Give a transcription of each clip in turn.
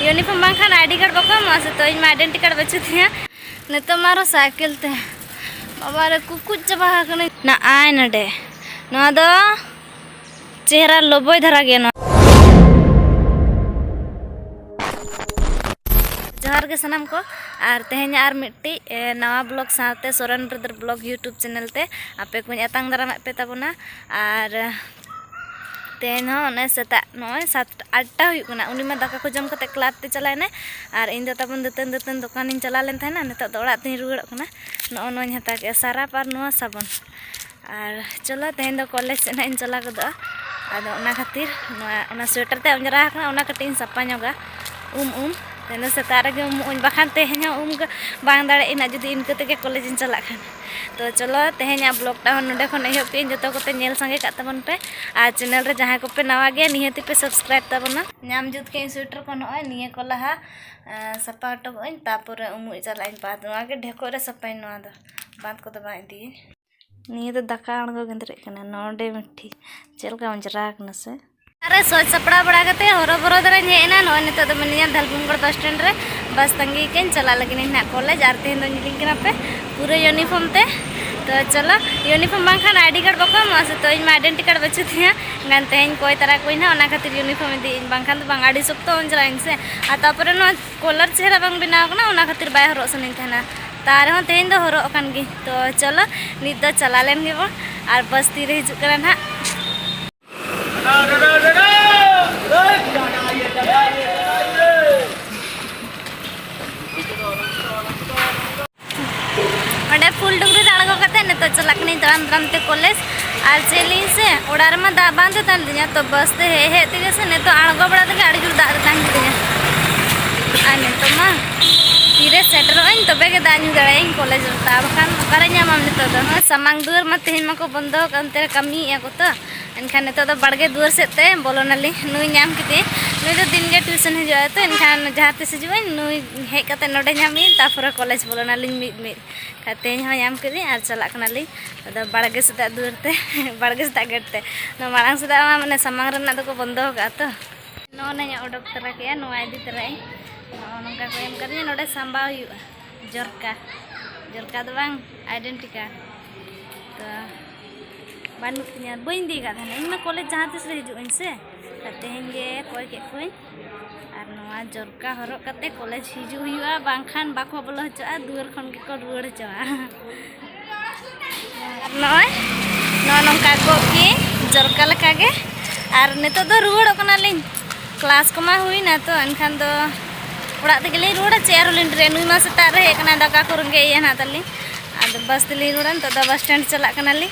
uniform बांखान ID card बको मासे तो इन identity card बच्चे थे नितो मारो साइकिल ते बाबा रे कुकुज चबा कने ना आय नडे नवा दो चेहरा लोबोय धरा गे न जोहार के सनम को और तेहें आर मिट्टी नवा ब्लॉग साथे Soren brother blog YouTube channel ते आपे को अतांग दाराम पे ताबोना और तेन होने सेता नय 7-8 हुना उनी मा दाका को जम कते क्लाब ते चलायने और इन ताबन दतन दुकान इन चला लेन थाना नितो दो ओड़ा ते रुगड़ कना नो नय हता के सारा पर नो साबन और चलो तेन दो कॉलेज से इन चला गदो आदो ओना खातिर ओना स्वेटर ते उजरा कना ओना कटिन सपा नोगा तेन सेता रे बखान तेहें बांग दाड़े इन जुदी इनके तेगे कॉलेज इन चला खान तो चलो तेहें ब्लॉग टा नोडे खन एहब पे जो कोते नेल संगे का तबन पे और चैनल रे जहां को पे नवा गे निहति पे सब्सक्राइब तबना नाम जुत के स्वेटर को नय निये को लहा सपा हटो इन तापर उमु चला इन बात नवा के ढेको रे सपा इन नवा दो बात को दबा दी निये तो दाका अणगो गेंद्रे कना नोडे मिठी चेलका उजरा कना से अरे सोच सपड़ा बड़ा कते हरो बरो दरे हेना नो नितो दो मनिया धलपुंगड़ बस स्टैंड रे बस तंगी के चला लगिन ना कॉलेज आर तेन दो निलिंग कना पे पूरे यूनिफॉर्म ते तो चलो यूनिफॉर्म बांखान आईडी कार्ड बको मासे तो इन आइडेंटिटी कार्ड बच्चे थे गान तेन कोई तरह कोई ना ओना खातिर यूनिफॉर्म दी बांखान तो बांगाड़ी सब तो उन चलाइन से आ तापरे नो कलर चेहरा बांग बिनाव कना ओना खातिर बाय हरो सनिन थना तार हो तेन दो हरो कान गी तो चलो नित दो चला लेन गे बो और बस तीर हिजु करा ना अडे फुल डुंगरी दाड़गो कते ने तो चलाकनी तड़ाम ते कॉलेज और चली से ओडार में दा बांधे तन दिया तो बस ते हे तिगे से ने तो आड़गो बड़ा ते आड़ी जुर दा तांग दिया आने तो मा तीरे सेटर इन तबे के दानी दड़ाई कॉलेज ता बखान करे ᱧᱟᱢᱟᱢ नितो दो सामांग दुआर में तेहन मको बंदो कंते कमी को तो एनखान नितो दो बड़गे दुआर सेते बोलोनाली नुई ᱧᱟᱢ किते नुई दो दिन गे ट्यूशन हिजुआ तो एनखान जहाँ तिस हिजुआ नुई हेज कते नोडे ᱧᱟᱢी तापर कॉलेज बोलोनाली मिद खाते हो ᱧᱟᱢ किदी और चला कनाली अदो बड़गे सेता दुआर ते बड़गे सेता गेट ते नो मारांग सेता माने सामांग रना दो को बंदो का तो नो ने ओडक तरा के नो आईडी तराई नोंका को एम करी नोडे संभाव हुआ जोरका दो बांग आइडेंटिटी कार्ड तो बानुतिया बई दी का थाने इन कॉलेज जहाँ तिस रे हिजुइन से तेहें गे कोई के कोई और नवा जोरका हरो कते कॉलेज हिजु हुआ बांखान बाको बोलो हचआ दुआर खन के को रुआड़ हचआ नय नो नोंका को की जोरका लका गे और नितो दो रुआड़ कना लिन क्लास को मा हुई ना तो एनखान दो ओड़ा ते गेले रुआड़ चेयर लिन रे नुई मा सेता रे कना दाका को रंगे ये ना तली आद बस तली रुआड़ तो बस स्टैंड चला कना ली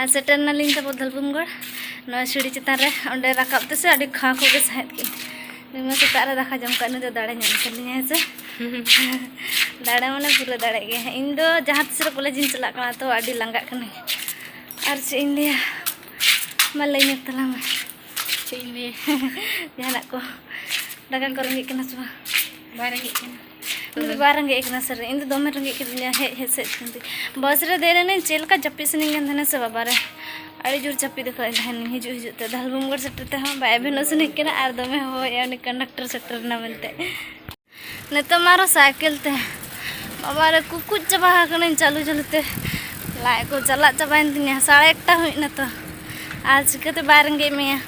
सेटर नालिंग तब धलपुंगड़ नवा सीढ़ी चितान रे ओंडे राकाबते से अड़ी खा को के साहेब के निमा सेता रे दाखा जम का तो दाड़े ᱧᱟᱢ कलिया से दाड़े माने पूरा दाड़े गे इन दो जहाँ तिस रे कॉलेज इन चला कना तो अड़ी लंगा कने और से इंडिया मले ने तला में से इंडिया जहाना को दाका को रंगी कना सुबह बारंगी कना बारंगे एक ना सर इन दो में रंगी के हे से बस रे दे रे चेल का जप्पी से निंगन धने से बाबा रे अड़ी जोर चप्पी देखो धान हिजु हिजु ते धलबुंगड़ सेटते हम बाय भेनो से निकना आर दमे हो यानी कंडक्टर सेटर ना बनते नितो मारो साइकिल ते बाबा रे कुकुज चबा कने चालू चलते लाय को चला चबाइन दिया 1:30 हुई ना तो आज चिकते बारंगे में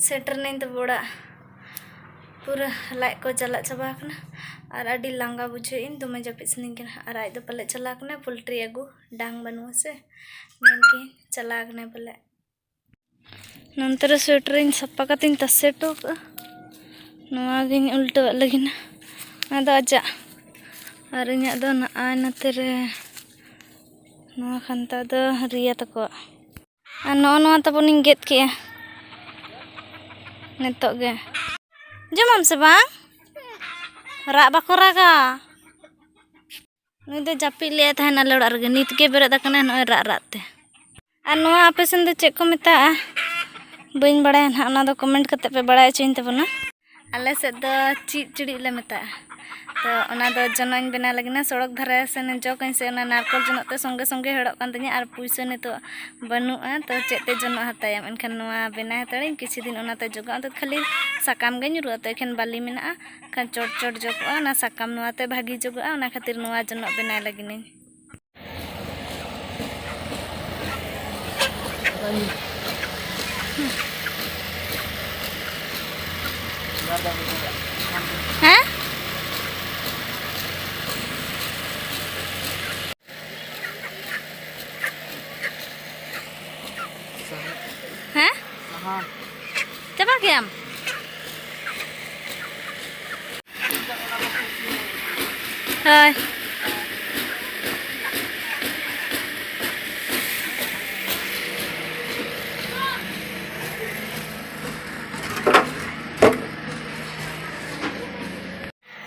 सेटर नहीं तो बड़ा पूरा लाइक को चला चबा कना और अड़ी लांगा बुझे इन दमे जपी सनिंग कना और आज दो पले चला कने पोल्ट्री अगु डांग बनवा से मेन के चला कने पले नंतर स्वेटर इन सप्पा कतिन तसेटो नवा गिन उल्टो लगिन आदो आजा और इन्या दो ना नते रे नवा खंता दो रिया तको आ नो तबोनिन गेट के नितो गे जमम से बांग रा बाको रागा नुई दो जापी ले थाना ले ओड़ा रे नित के बेरे कना नय रा राते और नवा आपे सेन दो चेक को मेता बइन बड़ाय ना ओना दो कमेंट करते पे बड़ाय चेन तबना आले से दो चीज चिड़ी ले मेता तो ओना दो जनों बना लगिना सड़क धरे से जो कहीं से ओना नारकल जनों ते संगे संगे हेड़क कान तइया आर पुइसा ने तो बनुआ तो चेते जनों हताया एनखान नोआ बेना तड़ी किछि दिन ओना ते जोगा तो खाली साकाम गे ᱧᱩᱨᱩᱜᱼᱟ तो एखन बाली मेना खान चोट चोट जोगआ ओना साकाम नोआ ते भागी जोगआ ओना खातिर नोआ जनों बना लगिनी हैं हैं coba kiam hai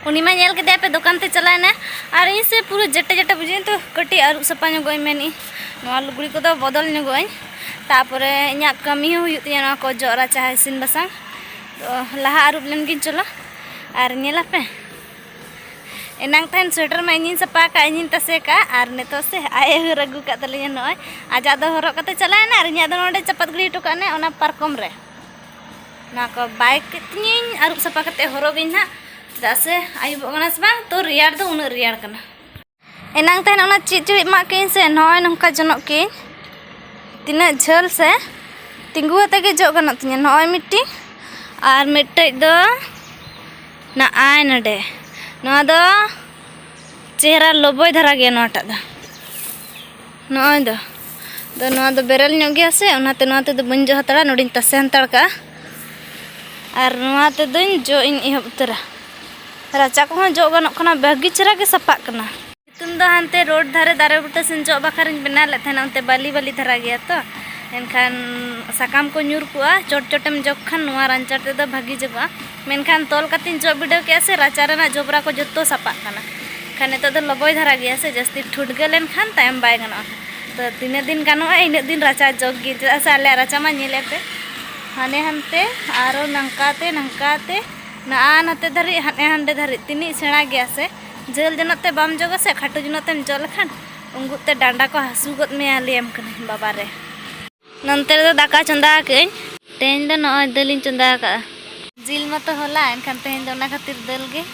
उनी मा नेल केदे पे दुकान ते चलायना और इन से पूरा जट्टे जट्टे बुझे तो कटी आरु सपा ᱧᱚᱜᱚᱭ मेनी नोआ लुगड़ी को तो बदल ᱧᱚᱜᱚᱭ तापरे इᱧा कमी हुई तिया नोआ को जोरा चाहे सिन बसांग तो लहा आरु लेन गिन चलो और नेला पे एनांग तहन स्वेटर मा इᱧ सपा का इᱧ तसे का और नेतो से आए रगु का तलिया नोय आजा दो हरो कते चलायना और इᱧा दो नोडे चपत गड़ी टोकाने ओना पार्कम रे ना को बाइक तिᱧ आरु सपा कते हरो गिन ना दासे आयु बगना से बांग तो रियार दो उन रियार कना एनांग तहन ओना चिचिड़ी मा किन से नोय नंका जनों की तीना झल से तिंगु हते के जो गनो तिया नोय मिट्टी और मिट्टे दो ना आय नडे नोआ दो चेहरा लोबोय धरा गया नोटा दा नोय दो नोआ दो बेरल ᱧᱚᱜ गया से ओनाते नोआते दो बंजो हतड़ा नोडिन तसे हंतड़ का और नोआते दोइन जो इन इहब उतरा राचा को जो गनो कना भागी चरा के सपाक कना तुम दो हानते रोड धारे दारे बुटे सेन जो बाखारिन बना ले थेना उनते बाली बाली धरा गया तो एनखान साकाम को ᱧᱩᱨ कुआ चोट चोटेम जोखान नोआ रांचार ते दो भागी जगवा मेनखान तोल कतिन जो बिडो के से राचा रेना जोबरा को जत्तो सपाक कना खान नेतो दो लबोय धरा गया से जस्ती ठुडगे लेनखान तायम बाय गनो तो तीन दिन गानो इन दिन राचा जोग गे चेदा से आले राचा मा नेले पे हाने हानते आरो नंकाते ना नाते धरी हाने हांडे धरी तिनी सेणा गया से झेल जनते बाम जोगा से खाटू जनतेम जो लखान उंगुते डांडा को हासू गद मे आलियम कने बाबा रे नंते दो दाका चंदा के तेन दो नय दलिन चंदा का जिल मत होला एनखान तेन दो ना खातिर दल गे